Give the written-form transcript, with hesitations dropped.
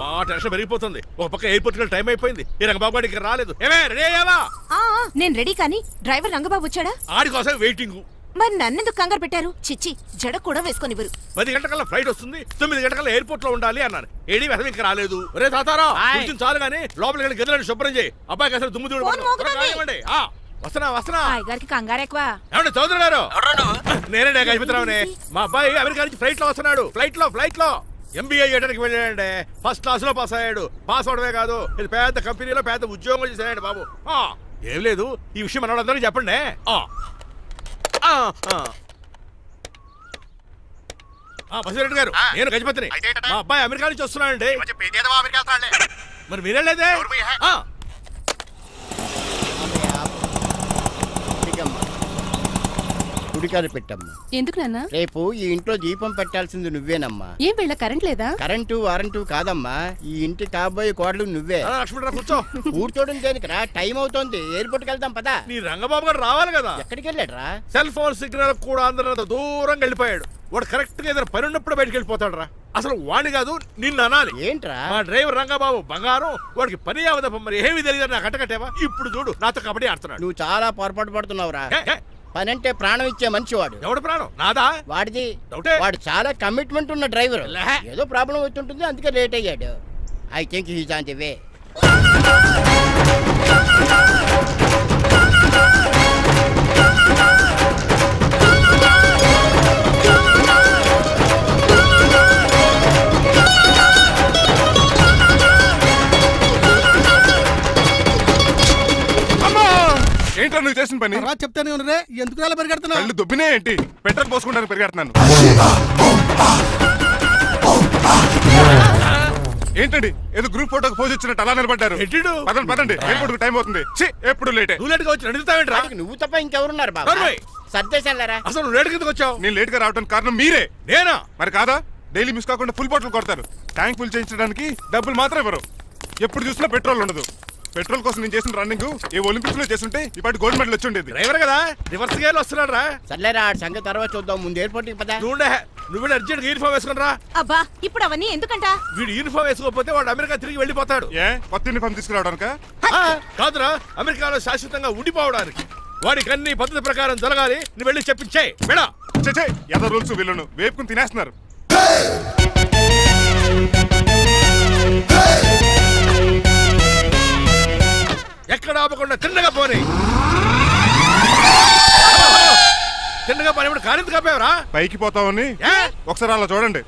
మా టెన్షన్ పెరిగిపోతుంది. ఒక పక్క ఎయిర్పోర్ట్ కి టైం అయిపోయింది. ఈ రంగబాబు గారికి రాలేదు. ఏమే రెడీ అయ్యావా? నేను రెడీ కానీ డ్రైవర్ రంగబాబు వచ్చాడా? ఆడి కోసం వెయిటింగ్. మరి నన్నెందుకు కంగారు పెట్టారు? చిచ్చి, జడ కూడా వేసుకొనివ్వరు. 10 గంటల ఫ్లైట్ వస్తుంది, 9 గంటల ఎయిర్పోర్ట్ లో ఉండాలి అన్నాను. ఏడీ వెధవ ఇంకా రాలేదు. రే తాతారా, కొంచెం చాలు గానీ లోపలికి వెళ్ళి గదిలో శుభ్రం చేయి. అబ్బాయికి అసలు దుమ్ము దూడు వస్తున్నా. గారికి కంగారు ఎక్కువ. ఏమండి చౌదరి గారు? నేనే గజపతిరావునే. మా అబ్బాయి అమెరికా నుంచి ఫ్లైట్ లో వస్తున్నాడు. ఫ్లైట్ లో MBA చేయడానికి వెళ్ళాడండి. ఫస్ట్ క్లాస్ లో పాస్ అయ్యాడు. పాస్ అవడమే కాదు, ఇది పెద్ద కంపెనీలో పెద్ద ఉద్యోగం చేశాడు బాబు. ఏం లేదు, ఈ విషయం మన వాళ్ళందరికీ చెప్పండి. బసిరెడ్డి గారు, నేను గజపతిని. మా అబ్బాయి అమెరికా నుంచి వస్తున్నాడండి. మరి మీరేలేదే? గుడికాడ పెట్టమ్మా. ఎందుకు నాన్న? రేపు ఈ ఇంట్లో దీపం పెట్టాల్సింది నువ్వేనమ్మా. ఏం వీళ్ళ కరెంట్ లేదా? కరెంటు వారంటు కాదమ్మా, ఈ ఇంటి కాబోయే కోడలు నువ్వే. లక్ష్మణరావు కూర్చో. కూర్చోడం దేనికిరా, టైం అవుతోంది. ఎయిర్పోర్ట్ కి వెళ్దాం పదా. నీ రంగబాబు గారు రావాలి కదా. ఎక్కడికి వెళ్ళాడురా? సెల్ ఫోన్ సిగ్నల్ కూడా అందరూ దూరంగా వెళ్ళిపోయాడు. వాడు కరెక్ట్ గా ఏదైనా పని ఉన్నప్పుడు బయటకు వెళ్ళిపోతాడు రా. అసలు వాణి కాదు, నిన్ను అనాలి. ఏంట్రా? మా డ్రైవర్ రంగబాబు బంగారం. వాడికి పని అవదప్ప, మరి ఏమి తెలియదు. నాకు కట్టకట్టేవా? ఇప్పుడు చూడు, నాతో కబడ్డీ ఆడుతున్నాడు. నువ్వు చాలా పొరపాటు పడుతున్నావురా. పని అంటే ప్రాణం ఇచ్చే మనిషి వాడు. ఎవడు ప్రాణం? నాదా? వాడిది. డౌటే. వాడు చాలా కమిట్మెంట్ ఉన్న డ్రైవర్. ఏదో ప్రాబ్లం అవుతుంటుంది, అందుకే లేట్ అయ్యాడు. I think he's on the way. ఏంట్రా నువ్వు చేసిన పని? చెప్తానే ఉన్నరే, ఎందుకు అలా పరిగెడుతున్నావు? కళ్ళు దుబ్బినే ఏంటి? పెట్రోల్ పోసుకుంటానికి పరిగెడుతున్నాను. ఏంటండి ఏదో గ్రూప్ ఫోటోకి పోజ్ ఇచ్చినట్టు అలా నిలబడ్డారు? పదండి, ఎయిర్పోర్ట్ టైం అవుతుంది. ఎప్పుడు లేటే. నువ్వు లేట్గా వచ్చి అడుగుతావేంట్రా? నువ్వు తప్ప ఇంకెవరున్నారు బాబా? సర్దేశాలరా. అసలు నువ్వు లేట్ కిందకు వచ్చావు. నేను లేట్ గా రావడానికి కారణం మీరే. నేనా? మరి కాదా? డైలీ మిస్ కాకుండా ఫుల్ బాటిల్ కొడతారు. ట్యాంక్ ఫుల్ చేయించడానికి డబ్బులు మాత్రం ఇవ్వరు. ఎప్పుడు చూసినా పెట్రోల్ ఉండదు. పెట్రోల్ కోసం నేను చేసిన రన్నింగ్ ఏ ఒలింపిక్స్ లో చేస్తుంటే ఇప్పటి గోల్డ్ మెడల్ వచ్చి ఉండేది. డ్రైవర్ కదా, రివర్స్ గేర్ వస్తున్నాడు రా. సర్లేరా, సంగతి తర్వాత చూద్దాం. ముందు ఎయిర్పోర్ట్ కి పదా. నువ్వు అర్జెంట్ యూనిఫామ్ వేసుకుని రా. అబ్బా, ఇప్పుడు అవన్నీ ఎందుకంట? వీడు యూనిఫామ్ వేసుకోకపోతే వాడు అమెరికా తిరిగి వెళ్ళిపోతాడు. ఏ కొత్త యూనిఫామ్ తీసుకురావడానికా? కాదురా, అమెరికాలో శాశ్వతంగా ఉండిపోవడానికి. వాడికి అన్ని పద్ధతి ప్రకారం జరగాలి. నువ్వు వెళ్ళి చెప్పించే మేడా. ఏదో రూల్స్ వీళ్ళను వేపుకుని తినేస్తున్నారు. ఎక్కడ ఆపకుండా తిన్నగా పోనీ. తిన్నగా పోనీ. కారింత కాపేవరా? పైకి పోతావని ఒకసారి అలా చూడండి.